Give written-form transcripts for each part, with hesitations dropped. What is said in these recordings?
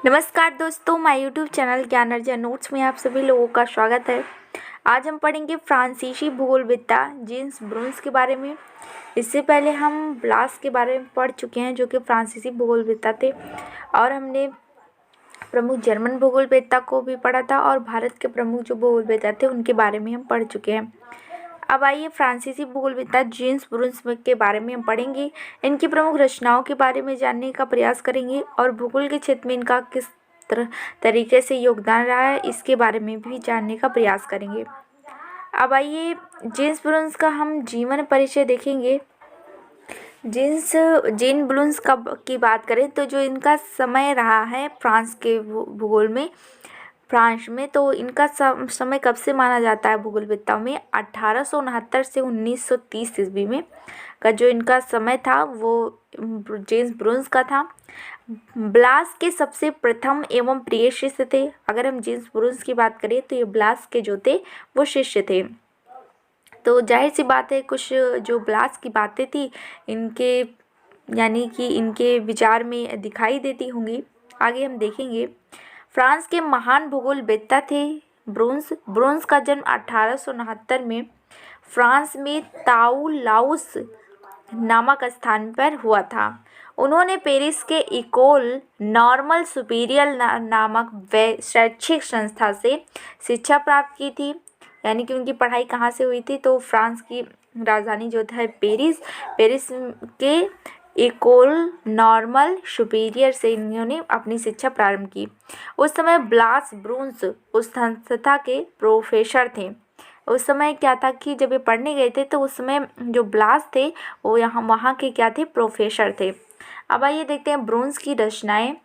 नमस्कार दोस्तों, my YouTube channel ज्ञान अर्जन नोट्स में आप सभी लोगों का स्वागत है। आज हम पढ़ेंगे फ्रांसीसी भूगोलविद्ता जीन्स ब्रूंस के बारे में। इससे पहले हम ब्लास के बारे में पढ़ चुके हैं जो कि फ्रांसीसी भूगोलविद्ता थे, और हमने प्रमुख जर्मन भूगोलवेत्ता को भी पढ़ा था और भारत के प्रमुख जो भूगोलवेत्ता थे उनके बारे में हम पढ़ चुके हैं। अब आइए फ्रांसीसी भूगोलवेत्ता जीन्स ब्रूंस के बारे में हम पढ़ेंगे। इनकी प्रमुख रचनाओं के बारे में जानने का प्रयास करेंगे और भूगोल के क्षेत्र में इनका किस तरीके से योगदान रहा है इसके बारे में भी जानने का प्रयास करेंगे। अब आइए जीन्स ब्रूंस का हम जीवन परिचय देखेंगे। जीन ब्रूंस की बात करें तो जो इनका समय रहा है फ्रांस के भूगोल में, फ्रांस में, तो इनका समय कब से माना जाता है भूगोलवेत्ताओं में 1869 से 1930 ईस्वी में का जो इनका समय था वो जीन्स ब्रूंस का था। ब्लास के सबसे प्रथम एवं प्रिय शिष्य थे। अगर हम जीन्स ब्रूंस की बात करें तो ये ब्लास के जो थे वो शिष्य थे। तो जाहिर सी बात है कुछ जो ब्लास की बातें थी इनके यानी कि इनके विचार में दिखाई देती होंगी। आगे हम देखेंगे। फ्रांस के महान भूगोलवेत्ता थे ब्रूंस। ब्रूंस का जन्म 1869 में फ्रांस में ताऊ-लाउस नामक स्थान पर हुआ था। उन्होंने पेरिस के इकोल नॉर्मल सुपीरियर नामक शैक्षिक संस्था से शिक्षा प्राप्त की थी। यानी कि उनकी पढ़ाई कहाँ से हुई थी, तो फ्रांस की राजधानी जो था पेरिस के इकोल नॉर्मल सुपीरियर से इन्होंने अपनी शिक्षा प्रारंभ की। उस समय ब्लास ब्रूंस उस संस्था के प्रोफेसर थे। उस समय क्या था कि जब ये पढ़ने गए थे तो उस समय जो ब्लास थे वो वहाँ के क्या थे, प्रोफेसर थे। अब आइए देखते हैं ब्रूंस की रचनाएं।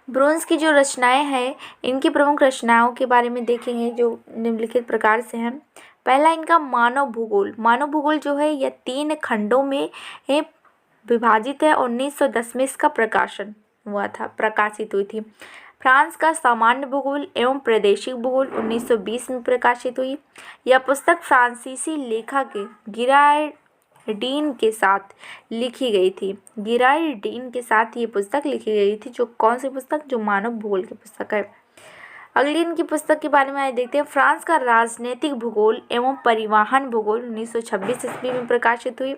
ब्रूंस की जो रचनाएं हैं इनकी प्रमुख रचनाओं के बारे में देखेंगे जो निम्नलिखित प्रकार से हैं। पहला इनका मानव भूगोल। मानव भूगोल जो है यह 3 खंडों में विभाजित है। 1910 में इसका प्रकाशित हुई थी। फ्रांस का सामान्य भूगोल एवं प्रादेशिक भूगोल 1920 में प्रकाशित हुई। यह पुस्तक फ्रांसीसी लेखक गिरार्डीन के साथ लिखी गई थी। गिरार्डीन के साथ ये पुस्तक लिखी गई थी। जो कौन सी पुस्तक, जो मानव भूगोल की पुस्तक है। अगली इनकी पुस्तक के बारे में आइए देखते हैं। फ्रांस का राजनीतिक भूगोल एवं परिवहन भूगोल 1926 ईस्वी में प्रकाशित हुई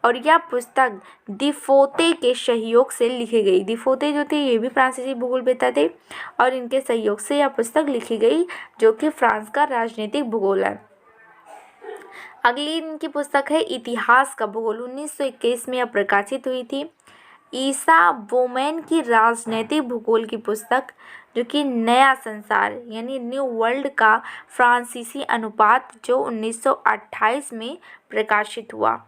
और यह पुस्तक डिफोते के सहयोग से लिखी गई। डिफोते जो थे ये भी फ्रांसीसी भूगोलवेत्ता थे और इनके सहयोग से यह पुस्तक लिखी गई जो कि फ्रांस का राजनीतिक भूगोल है। अगली इनकी पुस्तक है इतिहास का भूगोल। 1921 में यह प्रकाशित हुई थी। ईसा बोमैन की राजनीतिक भूगोल की पुस्तक जो कि नया संसार यानी न्यू वर्ल्ड का फ्रांसीसी अनुपात जो 1928 में प्रकाशित हुआ।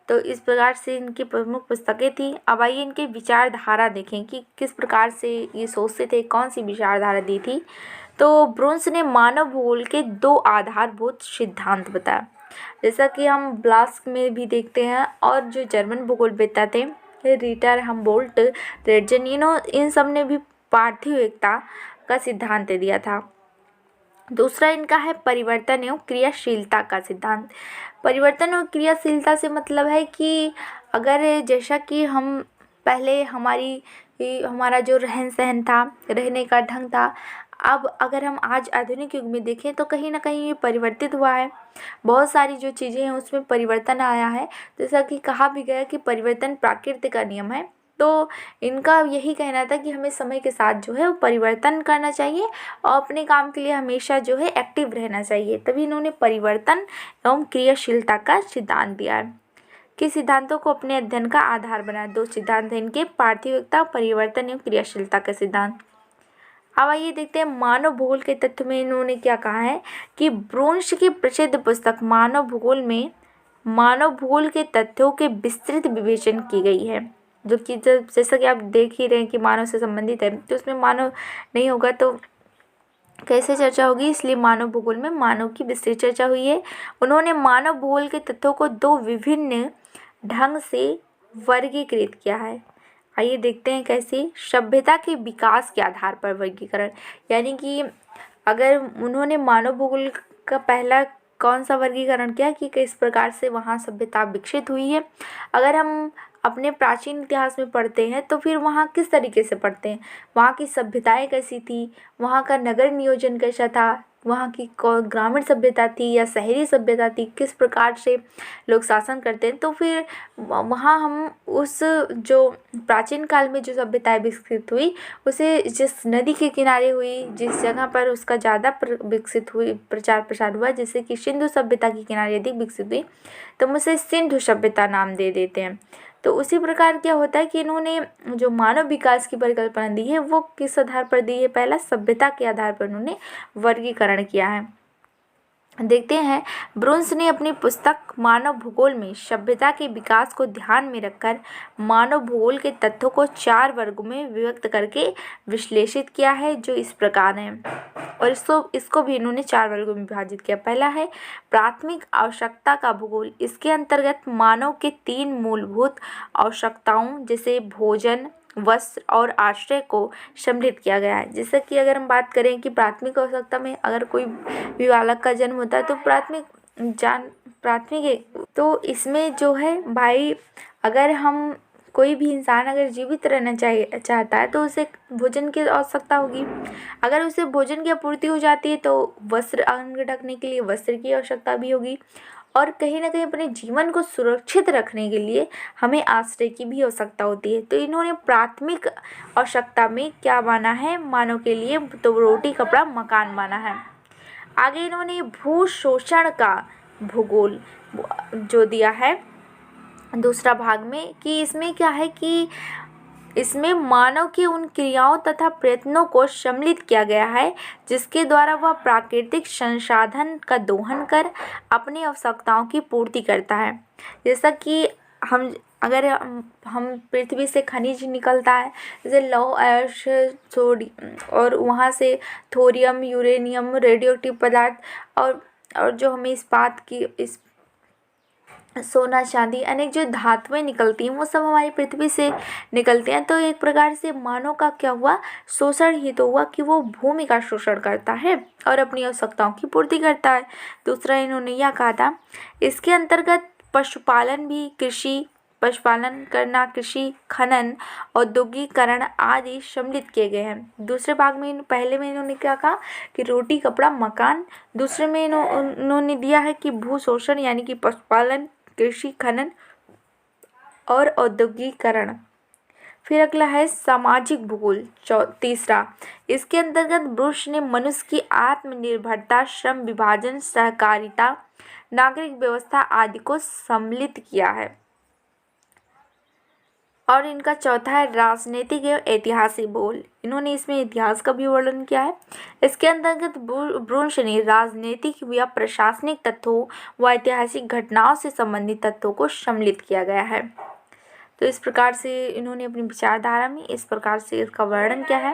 तो इस प्रकार से इनकी प्रमुख पुस्तकें थी। अब आइए इनके विचारधारा देखें कि किस प्रकार से ये सोचते थे, कौन सी विचारधारा दी थी। तो ब्रूंस ने मानव भूगोल के 2 आधारभूत सिद्धांत बताया, जैसा कि हम ब्लास में भी देखते हैं। और जो जर्मन भूगोलवेत्ता थे रिटर हमबोल्ट रेडजन, इन सब ने भी पार्थिव एकता का सिद्धांत दिया था। दूसरा इनका है परिवर्तन एवं क्रियाशीलता का सिद्धांत। परिवर्तन और क्रियाशीलता से मतलब है कि अगर जैसा कि हम पहले हमारा जो रहन सहन था, रहने का ढंग था, अब अगर हम आज आधुनिक युग में देखें तो कहीं ना कहीं ये परिवर्तित हुआ है। बहुत सारी जो चीज़ें हैं उसमें परिवर्तन आया है। जैसा कि कहा भी गया कि परिवर्तन प्रकृति का नियम है। तो इनका यही कहना था कि हमें समय के साथ जो है वो परिवर्तन करना चाहिए और अपने काम के लिए हमेशा जो है एक्टिव रहना चाहिए। तभी इन्होंने परिवर्तन एवं क्रियाशीलता का सिद्धांत दिया है कि सिद्धांतों को अपने अध्ययन का आधार बनाया। 2 सिद्धांत हैं इनके, पार्थिवता, परिवर्तन एवं क्रियाशीलता का सिद्धांत। अब आइए देखते हैं मानव भूगोल के तथ्य में इन्होंने क्या कहा है कि ब्रूंस की प्रसिद्ध पुस्तक मानव भूगोल में मानव भूगोल के तथ्यों के विस्तृत विवेचन की गई है। जो कि जैसा कि आप देख ही रहे हैं कि मानव से संबंधित है, तो उसमें मानव नहीं होगा तो कैसे चर्चा होगी, इसलिए मानव भूगोल में मानव की विस्तृत चर्चा हुई है। उन्होंने मानव भूगोल के तथ्यों को 2 विभिन्न ढंग से वर्गीकृत किया है। आइए देखते हैं कैसे। सभ्यता के विकास के आधार पर वर्गीकरण, यानी कि अगर उन्होंने मानव भूगोल का पहला कौन सा वर्गीकरण किया कि किस प्रकार से वहाँ सभ्यता विकसित हुई है। अगर हम अपने प्राचीन इतिहास में पढ़ते हैं तो फिर वहाँ किस तरीके से पढ़ते हैं, वहाँ की सभ्यताएं कैसी थी, वहाँ का नगर नियोजन कैसा था, वहाँ की ग्रामीण सभ्यता थी या शहरी सभ्यता थी, किस प्रकार से लोग शासन करते हैं, तो फिर वहाँ हम उस जो प्राचीन काल में जो सभ्यताएं विकसित हुई उसे जिस नदी के किनारे हुई, जिस जगह पर उसका ज़्यादा विकसित हुई प्रचार प्रसार हुआ, जैसे कि सिंधु सभ्यता के किनारे अधिक विकसित हुई तो हम उसे सिंधु सभ्यता नाम दे देते हैं। तो उसी प्रकार क्या होता है कि इन्होंने जो मानव विकास की परिकल्पना दी है वो किस आधार पर दी है, पहला सभ्यता के आधार पर उन्होंने वर्गीकरण किया है। देखते हैं, ब्रुन्स ने अपनी पुस्तक मानव भूगोल में सभ्यता के विकास को ध्यान में रखकर मानव भूगोल के तथ्यों को 4 वर्गों में विभक्त करके विश्लेषित किया है, जो इस प्रकार हैं। और इसको भी इन्होंने 4 वर्गों में विभाजित किया। पहला है प्राथमिक आवश्यकता का भूगोल। इसके अंतर्गत मानव के 3 मूलभूत आवश्यकताओं जैसे भोजन, वस्त्र और आश्रय को सम्मिलित किया गया है। जैसे कि अगर हम बात करें कि प्राथमिक आवश्यकता में अगर कोई भी बालक का जन्म होता है तो प्राथमिक है, तो इसमें जो है भाई अगर हम कोई भी इंसान अगर जीवित रहना चाहता है तो उसे भोजन की आवश्यकता होगी। अगर उसे भोजन की आपूर्ति हो जाती है तो वस्त्र, अंग ढकने के लिए वस्त्र की आवश्यकता भी होगी और कहीं ना कहीं अपने जीवन को सुरक्षित रखने के लिए हमें आश्रय की भी आवश्यकता होती है। तो इन्होंने प्राथमिक आवश्यकता में क्या माना है मानव के लिए, तो रोटी, कपड़ा, मकान माना है। आगे इन्होंने भू शोषण का भूगोल जो दिया है दूसरा भाग में, कि इसमें क्या है कि इसमें मानव की उन क्रियाओं तथा प्रयत्नों को सम्मिलित किया गया है जिसके द्वारा वह प्राकृतिक संसाधन का दोहन कर अपनी आवश्यकताओं की पूर्ति करता है। जैसा कि अगर हम पृथ्वी से खनिज निकलता है जैसे लौह, अयस्क, सोडियम और वहाँ से थोरियम, यूरेनियम, रेडियोएक्टिव पदार्थ और जो हमें इस्पात की सोना, चांदी, अनेक जो धातुएं निकलती हैं वो सब हमारी पृथ्वी से निकलते हैं। तो एक प्रकार से मानव का क्या हुआ, शोषण ही तो हुआ कि वो भूमि का शोषण करता है और अपनी आवश्यकताओं की पूर्ति करता है। दूसरा इन्होंने यह कहा था, इसके अंतर्गत पशुपालन करना, कृषि, खनन, औद्योगिकरण आदि सम्मिलित किए गए हैं। दूसरे भाग में पहले में इन्होंने क्या कहा कि रोटी, कपड़ा, मकान। दूसरे में इन्होंने दिया है कि भू शोषण यानी कि पशुपालन, कृषि, खनन और औद्योगिकरण। फिर अगला है सामाजिक भूगोल तीसरा। इसके अंतर्गत ब्रुश ने मनुष्य की आत्मनिर्भरता, श्रम विभाजन, सहकारिता, नागरिक व्यवस्था आदि को सम्मिलित किया है। और इनका चौथा है राजनीतिक एवं ऐतिहासिक भूगोल। इन्होंने इसमें इतिहास का भी वर्णन किया है। इसके अंतर्गत ब्रुश ने राजनीतिक या प्रशासनिक तथ्यों व ऐतिहासिक घटनाओं से संबंधित तथ्यों को सम्मिलित किया गया है। तो इस प्रकार से इन्होंने अपनी विचारधारा में इस प्रकार से इसका वर्णन किया है।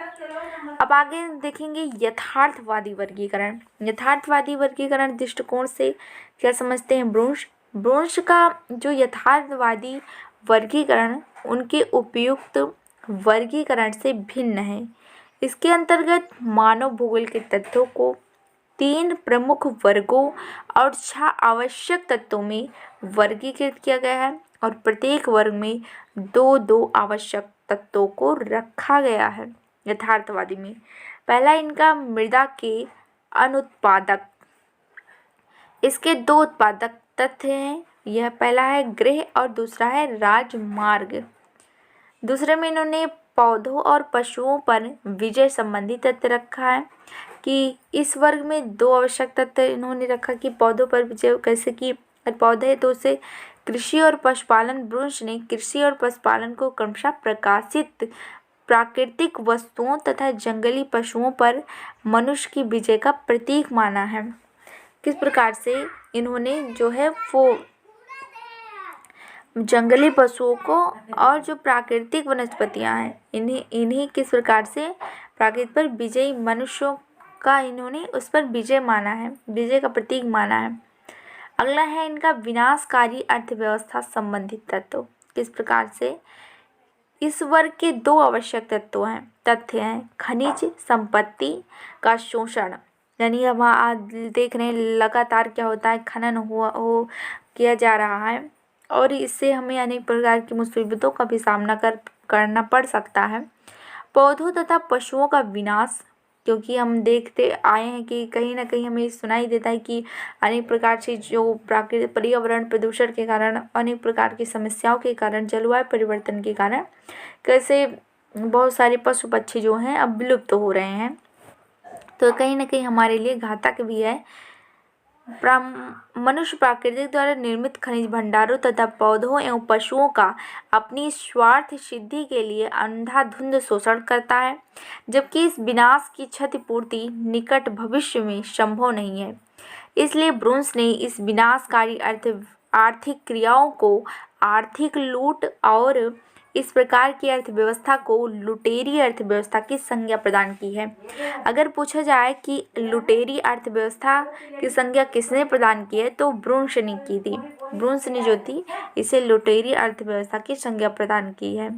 अब आगे देखेंगे यथार्थवादी वर्गीकरण। यथार्थवादी वर्गीकरण दृष्टिकोण से क्या समझते हैं ब्रुश का जो यथार्थवादी वर्गीकरण उनके उपयुक्त वर्गीकरण से भिन्न है। इसके अंतर्गत मानव भूगोल के तथ्यों को 3 प्रमुख वर्गों और 6 आवश्यक तत्वों में वर्गीकृत किया गया है और प्रत्येक वर्ग में 2-2 आवश्यक तत्वों को रखा गया है। यथार्थवादी में पहला इनका मृदा के अनुत्पादक। इसके 2 उत्पादक तथ्य हैं, यह पहला है गृह और दूसरा है राजमार्ग। दूसरे में इन्होंने पौधों और पशुओं पर विजय संबंधी तथ्य रखा है कि इस वर्ग में 2 आवश्यक तथ्य इन्होंने रखा कि पौधों पर विजय कैसे, कि पौधे तो उसे कृषि और पशुपालन। ब्रुश ने कृषि और पशुपालन को क्रमशः प्रकाशित प्राकृतिक वस्तुओं तथा जंगली पशुओं पर मनुष्य की विजय का प्रतीक माना है। किस प्रकार से इन्होंने जो है वो जंगली पशुओं को और जो प्राकृतिक वनस्पतियां हैं इन्हीं किस प्रकार से प्रकृति पर विजयी मनुष्यों का इन्होंने उस पर विजय माना है, विजय का प्रतीक माना है। अगला है इनका विनाशकारी अर्थव्यवस्था संबंधित तत्व। किस प्रकार से इस वर्ग के 2 आवश्यक तथ्य हैं खनिज संपत्ति का शोषण, यानी हम आज देख रहे हैं लगातार क्या होता है, खनन किया जा रहा है और इससे हमें अनेक प्रकार की मुसीबतों का भी सामना करना पड़ सकता है। पौधों तथा पशुओं का विनाश, क्योंकि हम देखते आए हैं कि कहीं ना कहीं हमें सुनाई देता है कि अनेक प्रकार से जो प्राकृतिक पर्यावरण प्रदूषण के कारण, अनेक प्रकार की समस्याओं के कारण, जलवायु परिवर्तन के कारण कैसे बहुत सारे पशु पक्षी जो हैं अब विलुप्त हो रहे हैं। तो कहीं ना कहीं हमारे लिए घातक भी है। मनुष्य प्राकृतिक द्वारा निर्मित खनिज भंडारों तथा पौधों एवं पशुओं का अपनी स्वार्थ सिद्धि के लिए अंधाधुंध शोषण करता है, जबकि इस विनाश की क्षतिपूर्ति निकट भविष्य में संभव नहीं है। इसलिए ब्रुन्स ने इस विनाशकारी आर्थिक क्रियाओं को आर्थिक लूट और इस प्रकार की अर्थव्यवस्था को लुटेरी अर्थव्यवस्था की संज्ञा प्रदान की है। अगर पूछा जाए कि लुटेरी अर्थव्यवस्था की संज्ञा किसने प्रदान की है, तो ब्रुन्स ने की थी। ब्रुन्स ने जो थी इसे लुटेरी अर्थव्यवस्था की संज्ञा प्रदान की है।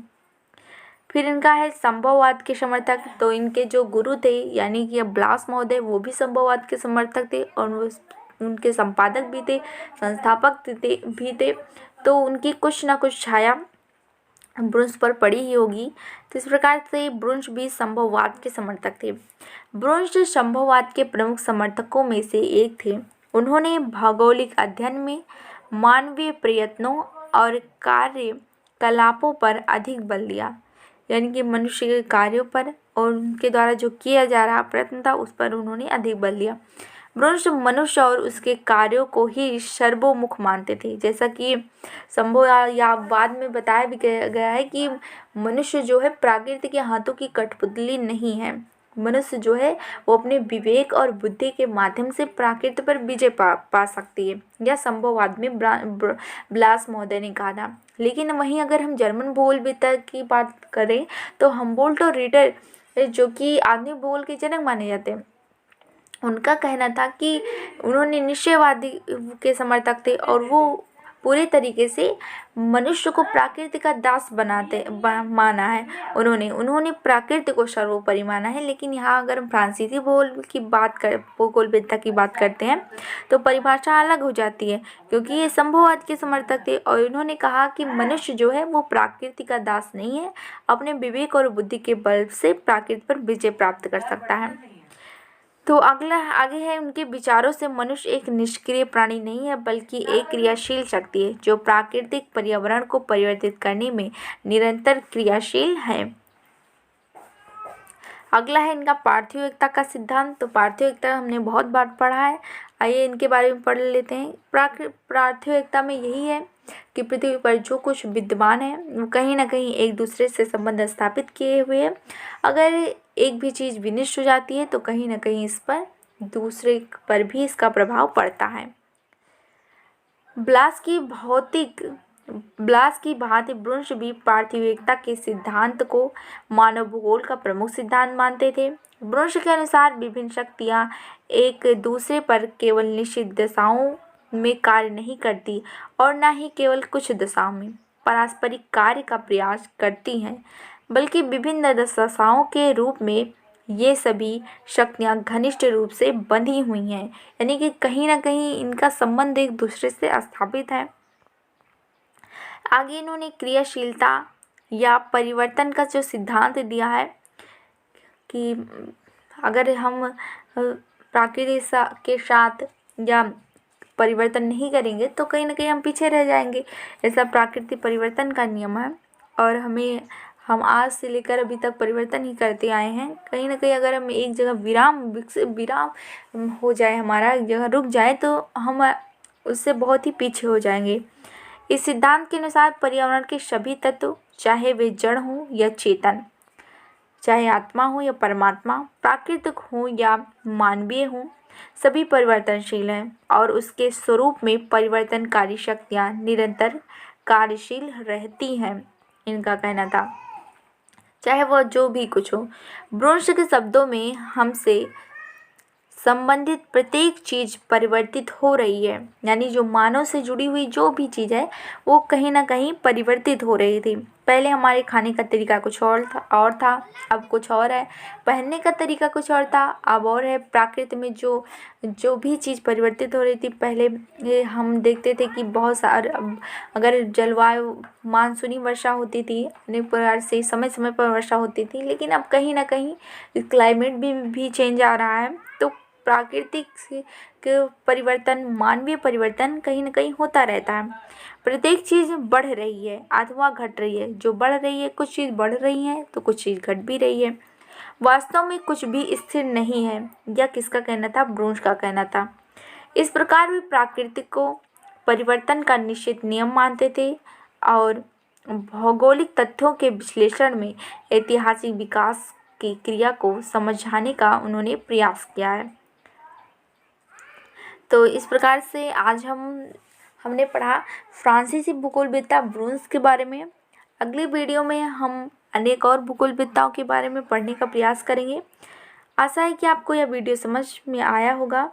फिर इनका है संभववाद के समर्थक। तो इनके जो गुरु थे यानी कि ब्लास महोदय, वो भी संभववाद के समर्थक थे और वो उनके संपादक भी थे, संस्थापक भी थे। तो उनकी कुछ ना कुछ छाया ब्रुन्स पर पड़ी ही होगी। तो इस प्रकार से ब्रुन्स भी संभववाद के समर्थक थे। ब्रुन्स संभववाद के प्रमुख समर्थकों में से एक थे। उन्होंने भौगोलिक अध्ययन में मानवीय प्रयत्नों और कार्यकलापों पर अधिक बल दिया, यानी कि मनुष्य के कार्यों पर और उनके द्वारा जो किया जा रहा प्रयत्न था उस पर उन्होंने अधिक बल दिया। ब्रुन्स मनुष्य और उसके कार्यों को ही सर्वोमुख मानते थे, जैसा कि संभववाद में बताया भी गया है कि मनुष्य जो है प्रकृति के हाथों की कठपुतली नहीं है। मनुष्य जो है वो अपने विवेक और बुद्धि के माध्यम से प्रकृति पर विजय पा सकती है, यह संभववाद में ब्लास महोदय ने कहा था। लेकिन वहीं अगर हम जर्मन भूगोलविद की बात करें तो हम्बोल्ट और रीडर, जो कि आधुनिक भूगोल के जनक माने जाते हैं, उनका कहना था कि उन्होंने निश्चयवादी के समर्थक थे और वो पूरे तरीके से मनुष्य को प्रकृति का दास माना है। उन्होंने प्रकृति को सर्वोपरि माना है। लेकिन यहाँ अगर हम फ्रांसीसी भूगोलविद्ता की बात करते हैं तो परिभाषा अलग हो जाती है, क्योंकि ये संभववाद के समर्थक थे और उन्होंने कहा कि मनुष्य जो है वो प्रकृति का दास नहीं है, अपने विवेक और बुद्धि के बल से प्रकृति पर विजय प्राप्त कर सकता है। तो आगे है उनके विचारों से मनुष्य एक निष्क्रिय प्राणी नहीं है, बल्कि एक क्रियाशील शक्ति है जो प्राकृतिक पर्यावरण को परिवर्तित करने में निरंतर क्रियाशील है। अगला है इनका पार्थिव एकता का सिद्धांत। तो पार्थिव एकता हमने बहुत बार पढ़ा है, आइए इनके बारे में पढ़ लेते हैं। पार्थिव एकता में यही है कि पृथ्वी पर जो कुछ विद्यमान है वो कहीं ना कहीं एक दूसरे से संबंध स्थापित किए हुए है। अगर एक भी चीज़ विनष्ट हो जाती है तो कहीं ना कहीं इस पर दूसरे पर भी इसका प्रभाव पड़ता है। ब्लास की भांति ब्रुन्स भी पार्थिव एकता के सिद्धांत को मानव भूगोल का प्रमुख सिद्धांत मानते थे। ब्रुन्स के अनुसार विभिन्न शक्तियाँ एक दूसरे पर केवल निश्चित दशाओं में कार्य नहीं करती और न ही केवल कुछ दशाओं में पारस्परिक कार्य का प्रयास करती हैं, बल्कि विभिन्न दशाओं के रूप में ये सभी शक्तियाँ घनिष्ठ रूप से बंधी हुई हैं, यानी कि कहीं ना कहीं इनका संबंध एक दूसरे से स्थापित है। आगे इन्होंने क्रियाशीलता या परिवर्तन का जो सिद्धांत दिया है कि अगर हम प्रकृति के साथ या परिवर्तन नहीं करेंगे तो कहीं ना कहीं हम पीछे रह जाएंगे। ऐसा प्रकृति परिवर्तन का नियम है और हम आज से लेकर अभी तक परिवर्तन ही करते आए हैं। कहीं ना कहीं अगर हम एक जगह विराम हो जाए, हमारा एक जगह रुक जाए, तो हम उससे बहुत ही पीछे हो जाएंगे। इस सिद्धांत के अनुसार पर्यावरण के सभी तत्व, चाहे वे जड़ हों या चेतन, चाहे आत्मा हो या परमात्मा, प्राकृतिक हो या मानवीय हो, सभी परिवर्तनशील हैं और उसके स्वरूप में परिवर्तनकारी शक्तियाँ निरंतर कार्यशील रहती हैं, इनका कहना था, चाहे वह जो भी कुछ हो। ब्रुन्स के शब्दों में हमसे संबंधित प्रत्येक चीज़ परिवर्तित हो रही है, यानी जो मानव से जुड़ी हुई जो भी चीज़ है वो कहीं ना कहीं परिवर्तित हो रही थी। पहले हमारे खाने का तरीका कुछ और था, अब कुछ और है। पहनने का तरीका कुछ और था, अब और है। प्रकृति में जो जो भी चीज़ परिवर्तित हो रही थी, पहले हम देखते थे कि बहुत सारे अगर जलवायु मानसूनी वर्षा होती थी, अनेक प्रकार से समय समय पर वर्षा होती थी, लेकिन अब कहीं ना कहीं क्लाइमेट भी चेंज आ रहा है। तो प्राकृतिक के परिवर्तन, मानवीय परिवर्तन कहीं ना कहीं होता रहता है। प्रत्येक चीज़ बढ़ रही है अथवा घट रही है। जो बढ़ रही है, कुछ चीज़ बढ़ रही है तो कुछ चीज़ घट भी रही है। वास्तव में कुछ भी स्थिर नहीं है। यह किसका कहना था? ब्रूंस का कहना था। इस प्रकार वे प्राकृतिक को परिवर्तन का निश्चित नियम मानते थे और भौगोलिक तथ्यों के विश्लेषण में ऐतिहासिक विकास की क्रिया को समझाने का उन्होंने प्रयास किया है। तो इस प्रकार से आज हमने पढ़ा फ्रांसीसी भूगोलवेत्ता ब्रूंस के बारे में। अगले वीडियो में हम अनेक और भूगोलवेत्ताओं के बारे में पढ़ने का प्रयास करेंगे। आशा है कि आपको यह वीडियो समझ में आया होगा।